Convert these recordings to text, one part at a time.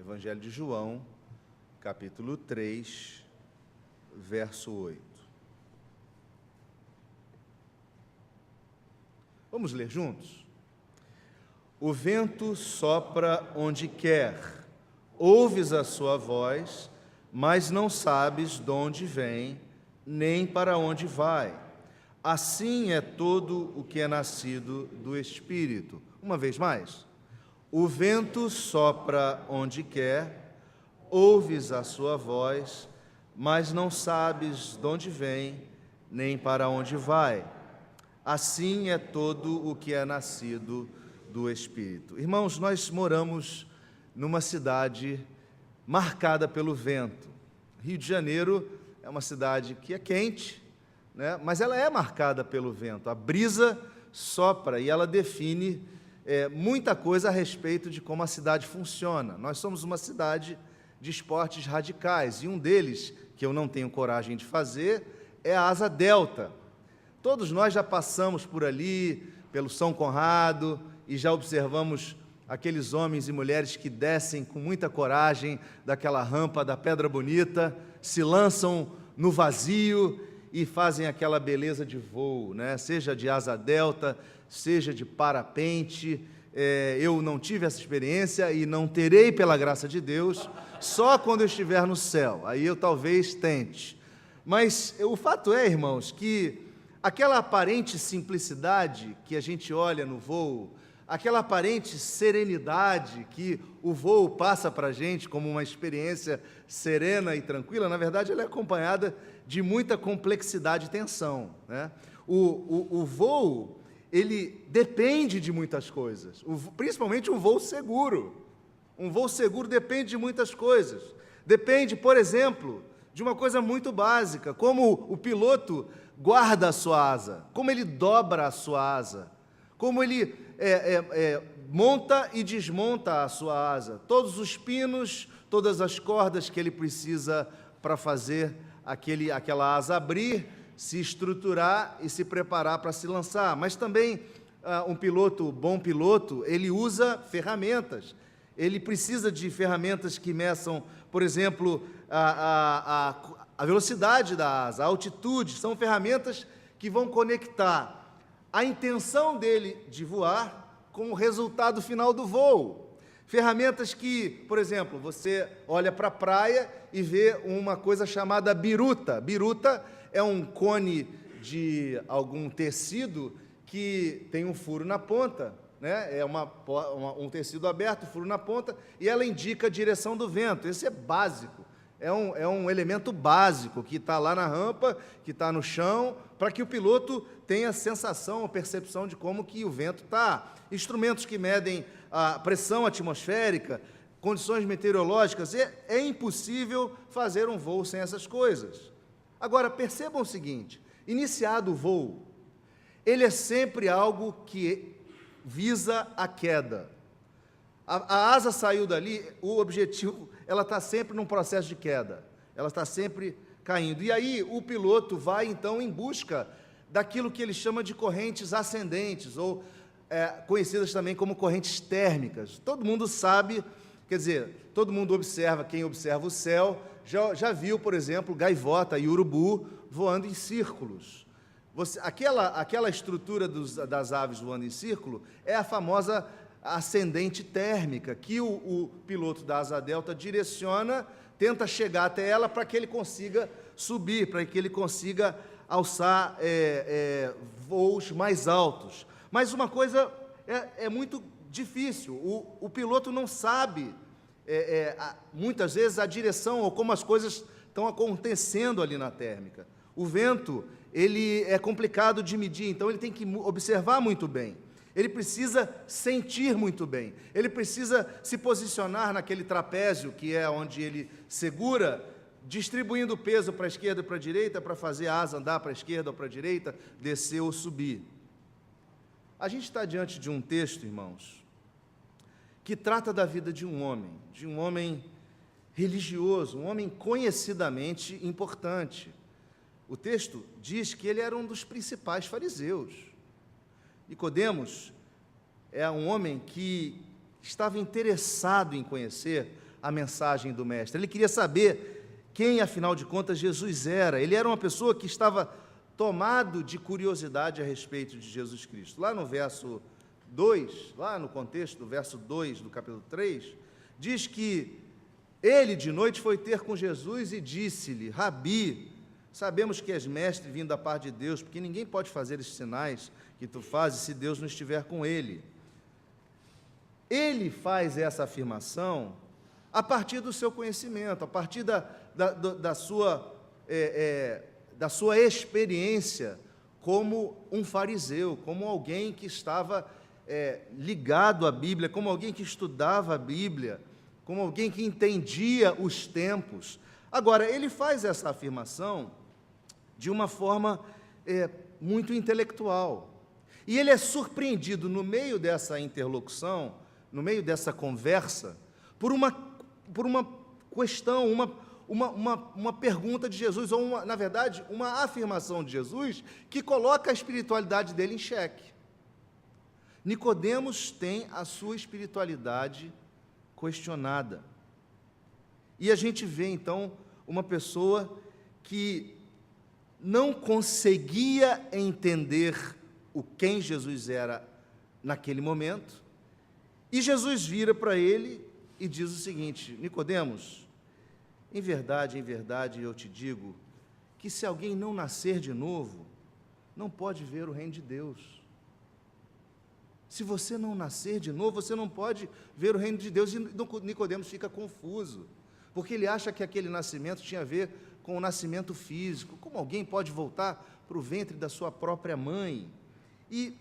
Evangelho de João, capítulo 3, verso 8. Vamos ler juntos? O vento sopra onde quer, ouves a sua voz, mas não sabes de onde vem, nem para onde vai. Assim é todo o que é nascido do Espírito. Uma vez mais. O vento sopra onde quer, ouves a sua voz, mas não sabes de onde vem, nem para onde vai. Assim é todo o que é nascido do Espírito. Irmãos, nós moramos numa cidade marcada pelo vento. Rio de Janeiro é uma cidade que é quente, né? Mas ela é marcada pelo vento. A brisa sopra e ela define muita coisa a respeito de como a cidade funciona. Nós somos uma cidade de esportes radicais, e um deles, que eu não tenho coragem de fazer, é a asa delta. Todos nós já passamos por ali, pelo São Conrado, e já observamos aqueles homens e mulheres que descem com muita coragem daquela rampa da Pedra Bonita, se lançam no vazio e fazem aquela beleza de voo, né? Seja de asa delta, seja de parapente. Eu não tive essa experiência e não terei, pela graça de Deus, só quando eu estiver no céu. Aí eu talvez tente. Mas o fato é, irmãos, que aquela aparente simplicidade que a gente olha no voo, aquela aparente serenidade que o voo passa para a gente como uma experiência serena e tranquila, na verdade ela é acompanhada de muita complexidade e tensão, né? O voo, ele depende de muitas coisas, principalmente um voo seguro. Um voo seguro depende de muitas coisas. Depende, por exemplo, de uma coisa muito básica, como o piloto guarda a sua asa, como ele dobra a sua asa, como ele monta e desmonta a sua asa, todos os pinos, todas as cordas que ele precisa para fazer aquela asa abrir, se estruturar e se preparar para se lançar. Mas também um bom piloto, ele usa ferramentas. Ele precisa de ferramentas que meçam, por exemplo, a velocidade da asa, a altitude. São ferramentas que vão conectar a intenção dele de voar com o resultado final do voo. Ferramentas que, por exemplo, você olha para a praia e vê uma coisa chamada biruta. Biruta é um cone de algum tecido que tem um furo na ponta, né? É um tecido aberto, furo na ponta, e ela indica a direção do vento. Esse é básico, é um elemento básico que está lá na rampa, que está no chão, para que o piloto tenha a sensação, a percepção de como que o vento está. Instrumentos que medem a pressão atmosférica, condições meteorológicas. É impossível fazer um voo sem essas coisas. Agora, percebam o seguinte: iniciado o voo, ele é sempre algo que visa a queda. A asa saiu dali, o objetivo, ela está sempre num processo de queda, ela está sempre caindo. E aí o piloto vai, então, em busca daquilo que ele chama de correntes ascendentes, ou conhecidas também como correntes térmicas. Todo mundo sabe, quer dizer, todo mundo observa, quem observa o céu, já viu, por exemplo, gaivota e urubu voando em círculos. Aquela estrutura das aves voando em círculo é a famosa ascendente térmica, que o piloto da asa delta direciona, tenta chegar até ela para que ele consiga subir, para que ele consiga alçar voos mais altos. Mas uma coisa é muito difícil, o piloto não sabe, muitas vezes, a direção ou como as coisas estão acontecendo ali na térmica. O vento, ele é complicado de medir, então ele tem que observar muito bem. Ele precisa sentir muito bem. Ele precisa se posicionar naquele trapézio, que é onde ele segura, distribuindo o peso para a esquerda e para a direita, para fazer a asa andar para a esquerda ou para a direita, descer ou subir. A gente está diante de um texto, irmãos, que trata da vida de um homem religioso, um homem conhecidamente importante. O texto diz que ele era um dos principais fariseus. Nicodemos é um homem que estava interessado em conhecer a mensagem do Mestre. Ele queria saber quem, afinal de contas, Jesus era. Ele era uma pessoa que estava tomado de curiosidade a respeito de Jesus Cristo. Lá no verso 2, lá no contexto do verso 2 do capítulo 3, diz que ele de noite foi ter com Jesus e disse-lhe: Rabi, sabemos que és mestre vindo da parte de Deus, porque ninguém pode fazer esses sinais que tu fazes se Deus não estiver com ele. Ele faz essa afirmação a partir do seu conhecimento, a partir da sua experiência como um fariseu, como alguém que estava ligado à Bíblia, como alguém que estudava a Bíblia, como alguém que entendia os tempos. Agora, ele faz essa afirmação de uma forma muito intelectual. E ele é surpreendido no meio dessa interlocução, no meio dessa conversa, por uma questão, uma pergunta de Jesus, ou, na verdade, uma afirmação de Jesus que coloca a espiritualidade dele em xeque. Nicodemos tem a sua espiritualidade questionada. E a gente vê, então, uma pessoa que não conseguia entender quem Jesus era naquele momento, e Jesus vira para ele e diz o seguinte: Nicodemos, em verdade eu te digo que se alguém não nascer de novo, não pode ver o reino de Deus. Se você não nascer de novo, você não pode ver o reino de Deus. E Nicodemos fica confuso, porque ele acha que aquele nascimento tinha a ver com o nascimento físico. Como alguém pode voltar para o ventre da sua própria mãe? E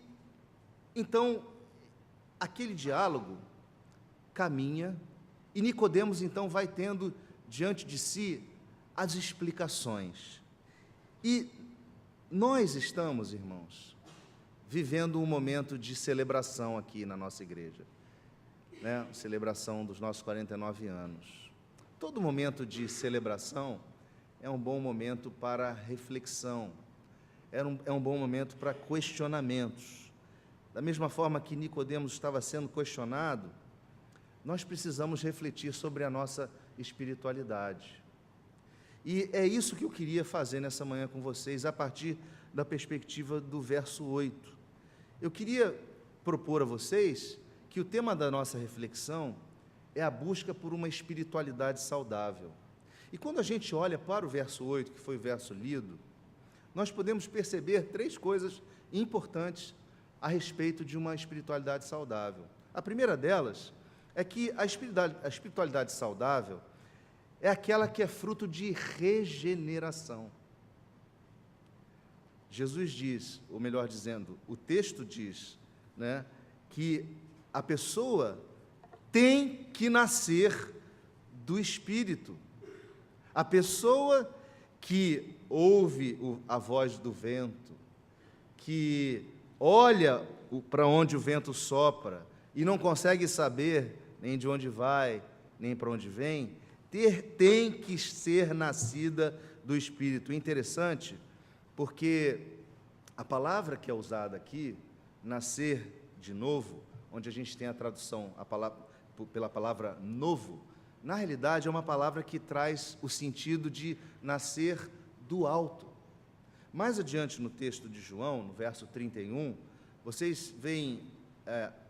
então aquele diálogo caminha, e Nicodemos então vai tendo diante de si as explicações. E nós estamos, irmãos, vivendo um momento de celebração aqui na nossa igreja, né? Celebração dos nossos 49 anos. Todo momento de celebração é um bom momento para reflexão, é um bom momento para questionamentos. Da mesma forma que Nicodemos estava sendo questionado, nós precisamos refletir sobre a nossa espiritualidade. E é isso que eu queria fazer nessa manhã com vocês, a partir da perspectiva do verso 8. Eu queria propor a vocês que o tema da nossa reflexão é a busca por uma espiritualidade saudável. E quando a gente olha para o verso 8, que foi o verso lido, nós podemos perceber 3 coisas importantes a respeito de uma espiritualidade saudável. A primeira delas é que a espiritualidade saudável é aquela que é fruto de regeneração. Jesus diz, ou melhor dizendo, o texto diz, né, que a pessoa tem que nascer do Espírito. A pessoa que ouve a voz do vento, que olha para onde o vento sopra e não consegue saber nem de onde vai, nem para onde vem, tem que ser nascida do Espírito. Interessante, porque a palavra que é usada aqui, nascer de novo, onde a gente tem a tradução pela palavra novo, na realidade é uma palavra que traz o sentido de nascer do alto. Mais adiante no texto de João, no verso 31, vocês veem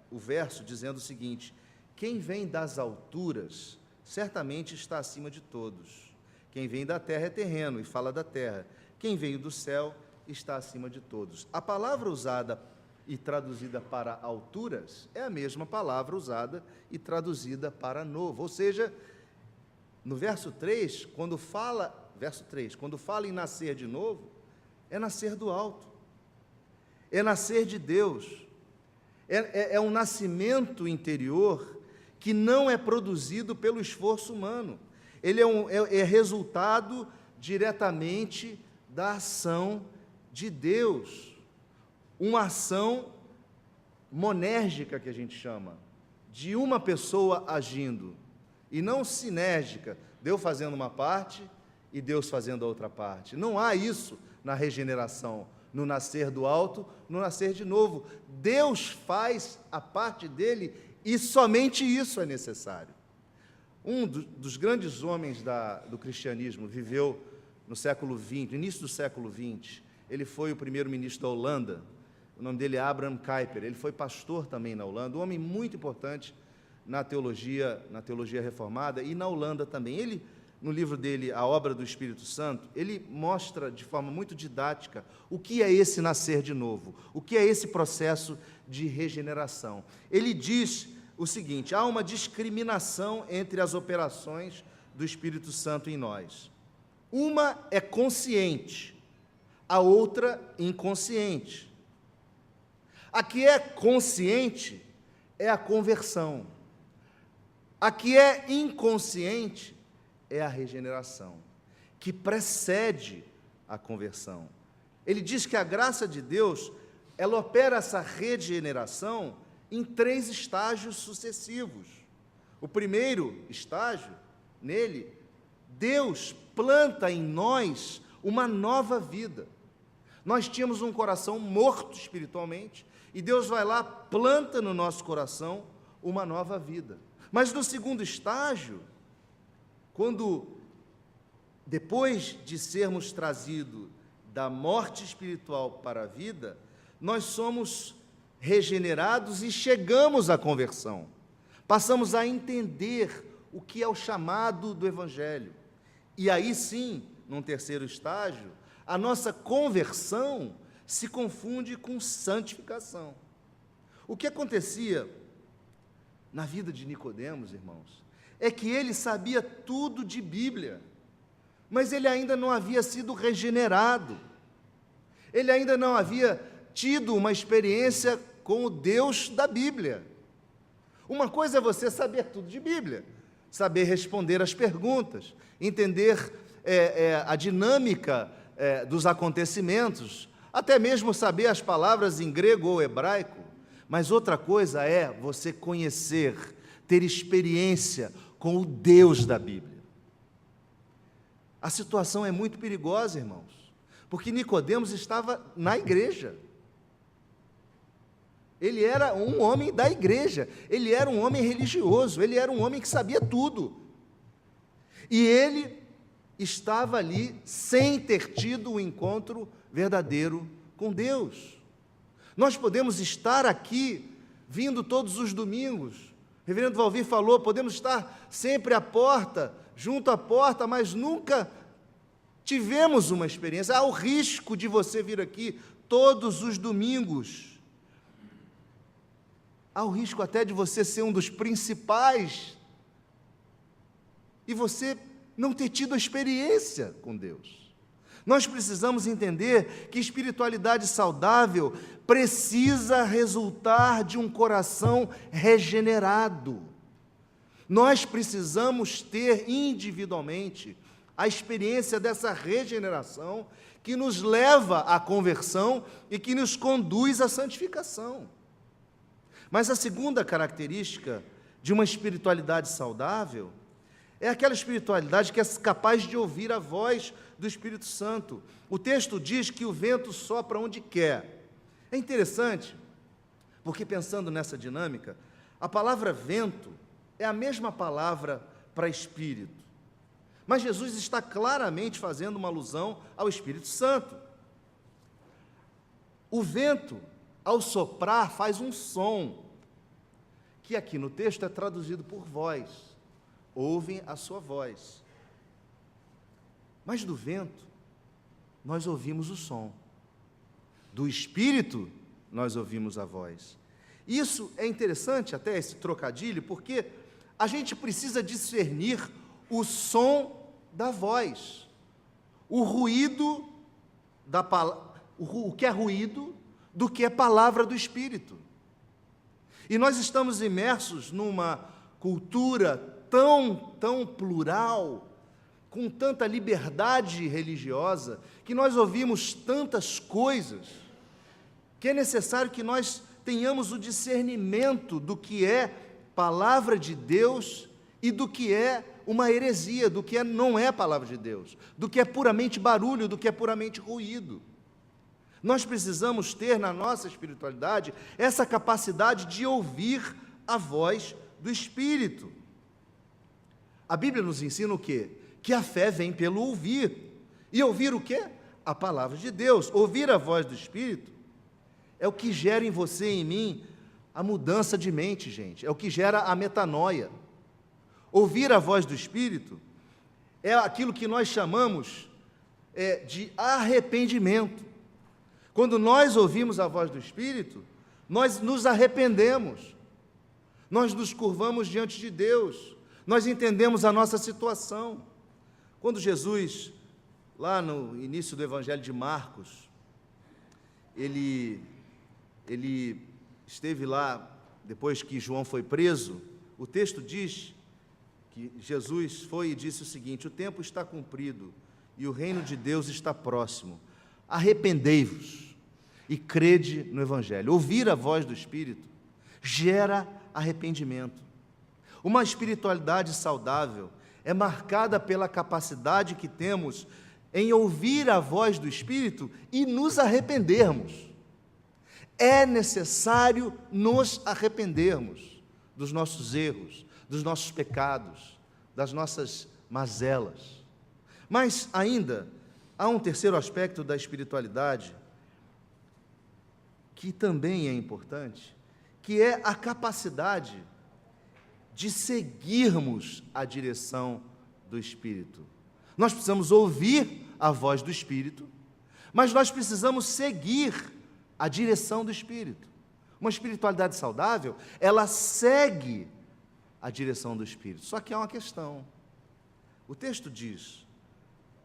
o verso dizendo o seguinte: quem vem das alturas certamente está acima de todos. Quem vem da terra é terreno e fala da terra. Quem veio do céu está acima de todos. A palavra usada e traduzida para alturas é a mesma palavra usada e traduzida para novo. Ou seja, no verso 3, quando fala em nascer de novo, é nascer do alto, é nascer de Deus, é um nascimento interior que não é produzido pelo esforço humano, ele é resultado diretamente da ação de Deus, uma ação monérgica que a gente chama, de uma pessoa agindo, e não sinérgica, Deus fazendo uma parte e Deus fazendo a outra parte. Não há isso na regeneração, no nascer do alto, no nascer de novo. Deus faz a parte dele e somente isso é necessário. dos grandes homens do cristianismo, viveu no século XX, no início do século XX. Ele foi o primeiro-ministro da Holanda. O nome dele é Abraham Kuyper. Ele foi pastor também na Holanda, um homem muito importante na teologia reformada e na Holanda também. Ele, no livro dele, A Obra do Espírito Santo, ele mostra de forma muito didática o que é esse nascer de novo, o que é esse processo de regeneração. Ele diz o seguinte: há uma discriminação entre as operações do Espírito Santo em nós. Uma é consciente, a outra inconsciente. A que é consciente é a conversão. A que é inconsciente é a regeneração, que precede a conversão. Ele diz que a graça de Deus, ela opera essa regeneração em 3 estágios sucessivos. O primeiro estágio, nele, Deus planta em nós uma nova vida. Nós tínhamos um coração morto espiritualmente, e Deus vai lá, planta no nosso coração uma nova vida. Mas no segundo estágio, quando, depois de sermos trazidos da morte espiritual para a vida, nós somos regenerados e chegamos à conversão. Passamos a entender o que é o chamado do Evangelho. E aí sim, num terceiro estágio, a nossa conversão se confunde com santificação. O que acontecia na vida de Nicodemos, irmãos, é que ele sabia tudo de Bíblia, mas ele ainda não havia sido regenerado. Ele ainda não havia tido uma experiência com o Deus da Bíblia. Uma coisa é você saber tudo de Bíblia, saber responder às perguntas, entender a dinâmica dos acontecimentos, até mesmo saber as palavras em grego ou hebraico. Mas outra coisa é você conhecer, ter experiência com o Deus da Bíblia. A situação é muito perigosa, irmãos, porque Nicodemos estava na igreja. Ele era um homem da igreja, ele era um homem religioso, ele era um homem que sabia tudo. E ele estava ali sem ter tido o encontro verdadeiro com Deus. Nós podemos estar aqui, vindo todos os domingos, o reverendo Valvir falou, podemos estar sempre à porta, junto à porta, mas nunca tivemos uma experiência. Há o risco de você vir aqui todos os domingos. Há o risco até de você ser um dos principais e você não ter tido a experiência com Deus. Nós precisamos entender que espiritualidade saudável precisa resultar de um coração regenerado. Nós precisamos ter individualmente a experiência dessa regeneração que nos leva à conversão e que nos conduz à santificação. Mas a segunda característica de uma espiritualidade saudável é aquela espiritualidade que é capaz de ouvir a voz do Espírito Santo. O texto diz que o vento sopra onde quer. É interessante, porque pensando nessa dinâmica, a palavra vento é a mesma palavra para espírito. Mas Jesus está claramente fazendo uma alusão ao Espírito Santo. O vento, ao soprar, faz um som, que aqui no texto é traduzido por voz. Ouvem a sua voz. Mas do vento, nós ouvimos o som. Do Espírito, nós ouvimos a voz. Isso é interessante, até esse trocadilho, porque a gente precisa discernir o som da voz, o ruído o que é ruído do que é palavra do Espírito. E nós estamos imersos numa cultura tão plural, com tanta liberdade religiosa, que nós ouvimos tantas coisas, que é necessário que nós tenhamos o discernimento do que é palavra de Deus e do que é uma heresia, do que não é palavra de Deus, do que é puramente barulho, do que é puramente ruído. Nós precisamos ter na nossa espiritualidade essa capacidade de ouvir a voz do Espírito. A Bíblia nos ensina o quê? Que a fé vem pelo ouvir. E ouvir o quê? A palavra de Deus. Ouvir a voz do Espírito é o que gera em você e em mim a mudança de mente, gente. É o que gera a metanoia. Ouvir a voz do Espírito é aquilo que nós chamamos de arrependimento. Quando nós ouvimos a voz do Espírito, nós nos arrependemos, nós nos curvamos diante de Deus, nós entendemos a nossa situação. Quando Jesus, lá no início do Evangelho de Marcos, ele esteve lá, depois que João foi preso, o texto diz que Jesus foi e disse o seguinte: o tempo está cumprido e o reino de Deus está próximo. Arrependei-vos e crede no Evangelho. Ouvir a voz do Espírito gera arrependimento. Uma espiritualidade saudável é marcada pela capacidade que temos em ouvir a voz do Espírito e nos arrependermos. É necessário nos arrependermos dos nossos erros, dos nossos pecados, das nossas mazelas. Mas ainda há um terceiro aspecto da espiritualidade que também é importante, que é a capacidade de seguirmos a direção do Espírito. Nós precisamos ouvir a voz do Espírito, mas nós precisamos seguir a direção do Espírito. Uma espiritualidade saudável, ela segue a direção do Espírito. Só que há uma questão. O texto diz: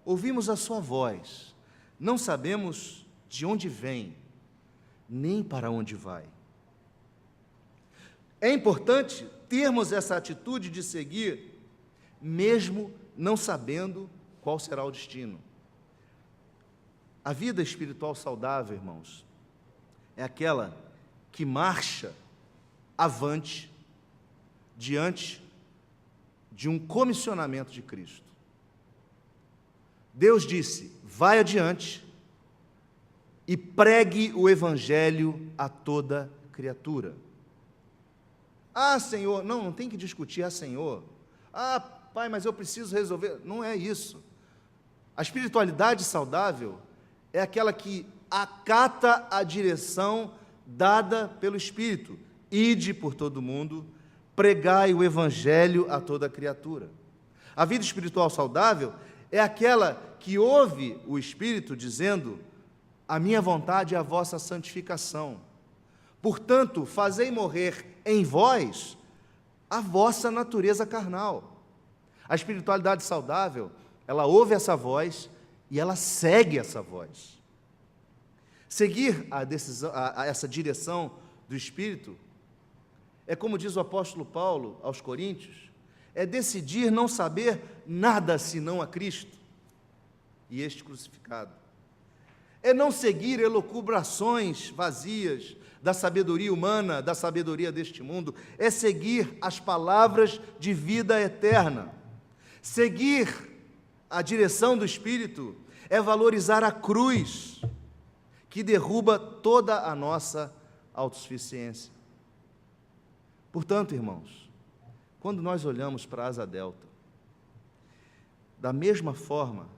ouvimos a sua voz, não sabemos de onde vem, nem para onde vai. É importante termos essa atitude de seguir, mesmo não sabendo qual será o destino. A vida espiritual saudável, irmãos, é aquela que marcha avante diante de um comissionamento de Cristo. Deus disse: vai adiante e pregue o Evangelho a toda criatura. Ah, Senhor, não tem que discutir. Ah, Senhor, ah, Pai, mas eu preciso resolver. Não é isso. A espiritualidade saudável é aquela que acata a direção dada pelo Espírito. Ide por todo mundo, pregai o Evangelho a toda criatura. A vida espiritual saudável é aquela que ouve o Espírito dizendo: a minha vontade é a vossa santificação. Portanto, fazei morrer em vós a vossa natureza carnal. A espiritualidade saudável, ela ouve essa voz e ela segue essa voz. Seguir essa direção do Espírito é, como diz o apóstolo Paulo aos Coríntios, é decidir não saber nada senão a Cristo e este crucificado. É não seguir elucubrações vazias da sabedoria humana, da sabedoria deste mundo. É seguir as palavras de vida eterna. Seguir a direção do Espírito é valorizar a cruz, que derruba toda a nossa autossuficiência. Portanto, irmãos, quando nós olhamos para a asa delta, da mesma forma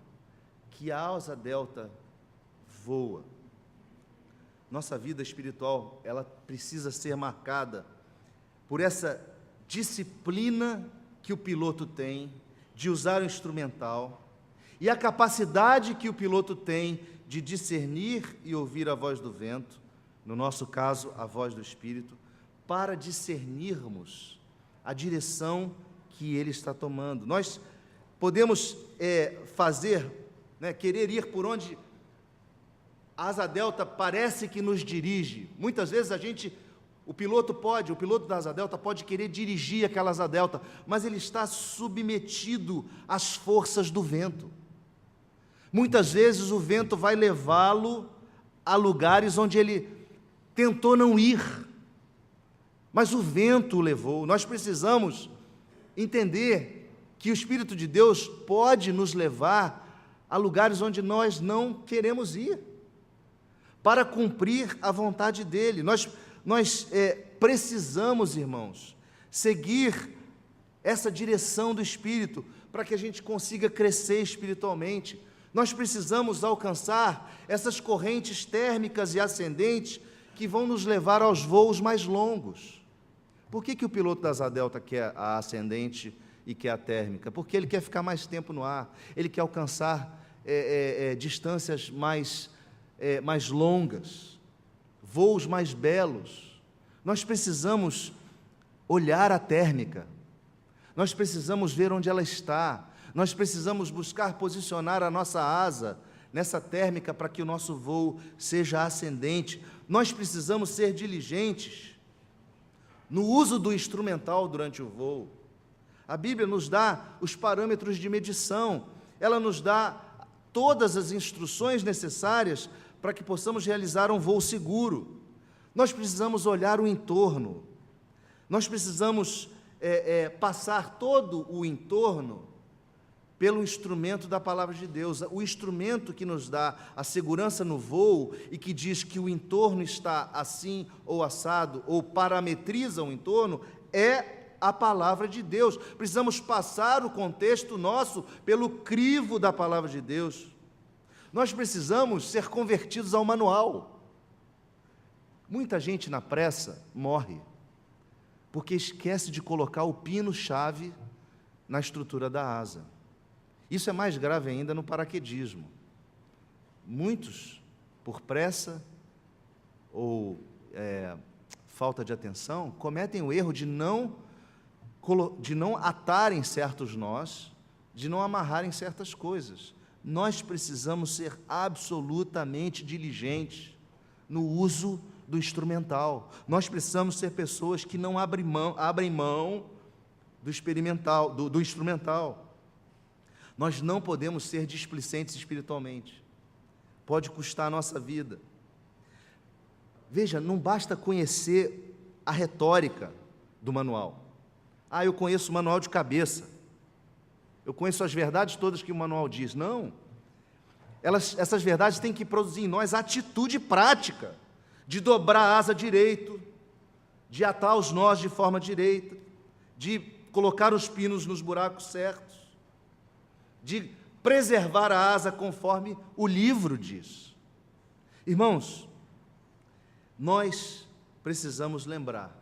que a asa delta voa, nossa vida espiritual, ela precisa ser marcada por essa disciplina que o piloto tem de usar o instrumental e a capacidade que o piloto tem de discernir e ouvir a voz do vento, no nosso caso, a voz do Espírito, para discernirmos a direção que ele está tomando. Nós podemos querer ir por onde a asa delta parece que nos dirige. Muitas vezes o piloto da asa delta pode querer dirigir aquela asa delta, mas ele está submetido às forças do vento. Muitas vezes o vento vai levá-lo a lugares onde ele tentou não ir, mas o vento o levou. Nós precisamos entender que o Espírito de Deus pode nos levar a lugares onde nós não queremos ir, para cumprir a vontade dEle. Nós precisamos, irmãos, seguir essa direção do Espírito, para que a gente consiga crescer espiritualmente. Nós precisamos alcançar essas correntes térmicas e ascendentes que vão nos levar aos voos mais longos. Por que o piloto da Asa Delta quer a ascendente e quer a térmica? Porque ele quer ficar mais tempo no ar, ele quer alcançar distâncias mais longas, voos mais belos. Nós precisamos olhar a térmica, nós precisamos ver onde ela está, nós precisamos buscar posicionar a nossa asa nessa térmica para que o nosso voo seja ascendente. Nós precisamos ser diligentes no uso do instrumental durante o voo. A Bíblia nos dá os parâmetros de medição, ela nos dá todas as instruções necessárias para que possamos realizar um voo seguro. Nós precisamos olhar o entorno, nós precisamos passar todo o entorno pelo instrumento da Palavra de Deus, o instrumento que nos dá a segurança no voo e que diz que o entorno está assim ou assado, ou parametriza o entorno, é a Palavra de Deus. Precisamos passar o contexto nosso pelo crivo da Palavra de Deus. Nós precisamos ser convertidos ao manual. Muita gente na pressa morre, porque esquece de colocar o pino-chave na estrutura da asa. Isso é mais grave ainda no paraquedismo. Muitos, por pressa ou falta de atenção, cometem o erro de não atarem certos nós, de não amarrarem certas coisas. Nós precisamos ser absolutamente diligentes no uso do instrumental. Nós precisamos ser pessoas que não abrem mão do experimental, do instrumental. Nós não podemos ser displicentes espiritualmente. Pode custar a nossa vida. Veja, não basta conhecer a retórica do manual. Eu conheço o manual de cabeça. Eu conheço as verdades todas que o manual diz. Não. Essas verdades têm que produzir em nós a atitude prática de dobrar a asa direito, de atar os nós de forma direita, de colocar os pinos nos buracos certos, de preservar a asa conforme o livro diz. Irmãos, nós precisamos lembrar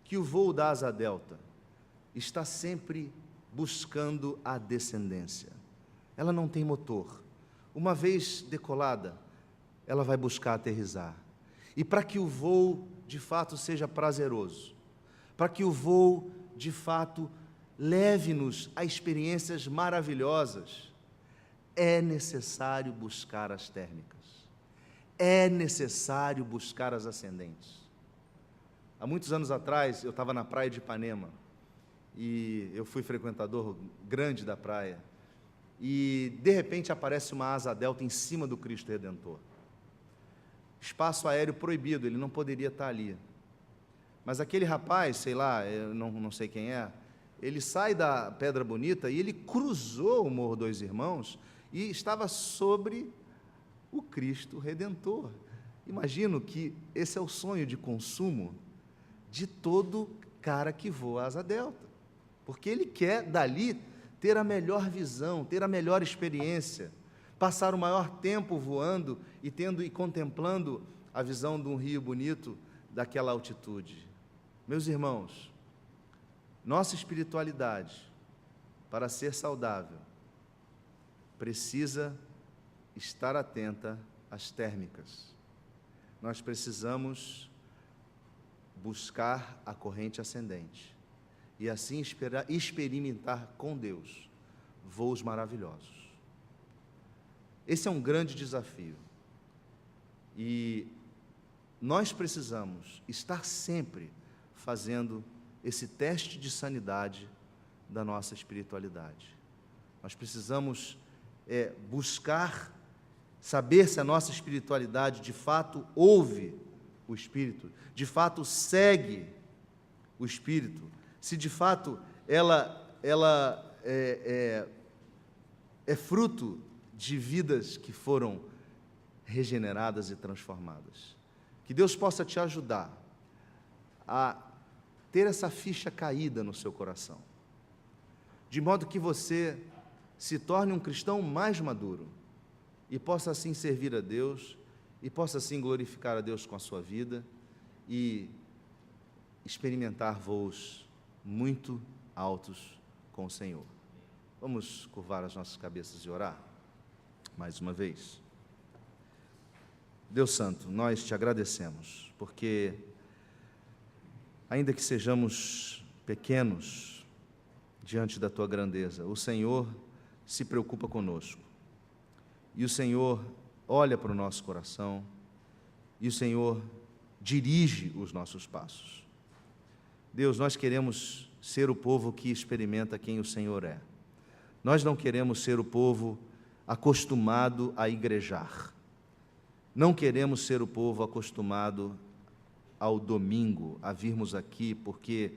que o voo da Asa Delta está sempre buscando a descendência. Ela não tem motor. Uma vez decolada, ela vai buscar aterrissar. E para que o voo de fato seja prazeroso, para que o voo de fato leve-nos a experiências maravilhosas, é necessário buscar as térmicas, é necessário buscar as ascendentes. Há muitos anos atrás, eu estava na praia de Ipanema, e eu fui frequentador grande da praia, e de repente aparece uma asa delta em cima do Cristo Redentor. Espaço aéreo proibido, ele não poderia estar ali. Mas aquele rapaz, sei lá, eu não sei quem é, ele sai da Pedra Bonita e ele cruzou o Morro dos Irmãos e estava sobre o Cristo Redentor. Imagino que esse é o sonho de consumo de todo cara que voa a Asa Delta, porque ele quer dali ter a melhor visão, ter a melhor experiência, passar o maior tempo voando e contemplando a visão de um rio bonito daquela altitude. Meus irmãos, nossa espiritualidade, para ser saudável, precisa estar atenta às térmicas. Nós precisamos buscar a corrente ascendente e assim experimentar com Deus voos maravilhosos. Esse é um grande desafio e nós precisamos estar sempre fazendo esse teste de sanidade da nossa espiritualidade. Nós precisamos buscar saber se a nossa espiritualidade de fato ouve o Espírito, de fato segue o Espírito, se de fato ela é fruto de vidas que foram regeneradas e transformadas. Que Deus possa te ajudar a ter essa ficha caída no seu coração, de modo que você se torne um cristão mais maduro e possa assim servir a Deus e possa assim glorificar a Deus com a sua vida e experimentar voos muito altos com o Senhor. Vamos curvar as nossas cabeças e orar mais uma vez. Deus Santo, nós te agradecemos, porque ainda que sejamos pequenos diante da tua grandeza, o Senhor se preocupa conosco. E o Senhor olha para o nosso coração, e o Senhor dirige os nossos passos. Deus, nós queremos ser o povo que experimenta quem o Senhor é. Nós não queremos ser o povo acostumado a igrejar. Não queremos ser o povo acostumado ao domingo, a virmos aqui porque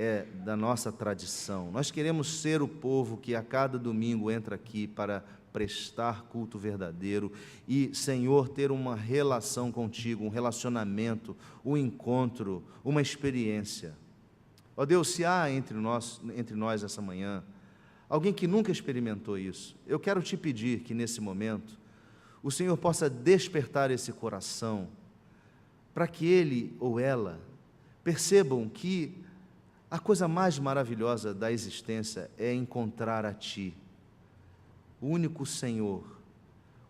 é da nossa tradição. Nós queremos ser o povo que a cada domingo entra aqui para prestar culto verdadeiro e, Senhor, ter uma relação contigo, um relacionamento, um encontro, uma experiência. Ó Deus, se há entre nós essa manhã alguém que nunca experimentou isso, eu quero te pedir que nesse momento o Senhor possa despertar esse coração para que ele ou ela percebam que a coisa mais maravilhosa da existência é encontrar a Ti, o único Senhor,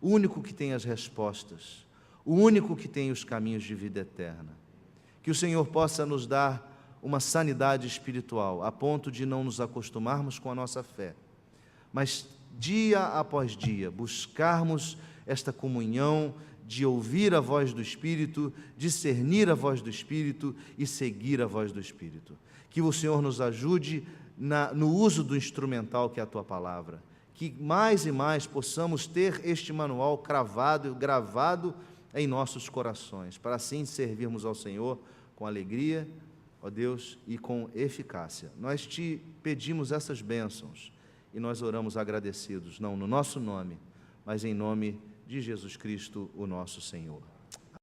o único que tem as respostas, o único que tem os caminhos de vida eterna. Que o Senhor possa nos dar uma sanidade espiritual, a ponto de não nos acostumarmos com a nossa fé, mas dia após dia buscarmos esta comunhão de ouvir a voz do Espírito, discernir a voz do Espírito e seguir a voz do Espírito. Que o Senhor nos ajude no uso do instrumental que é a Tua Palavra, que mais e mais possamos ter este manual gravado em nossos corações, para assim servirmos ao Senhor com alegria, ó Deus, e com eficácia. Nós te pedimos essas bênçãos e nós oramos agradecidos, não no nosso nome, mas em nome de Jesus Cristo, o nosso Senhor.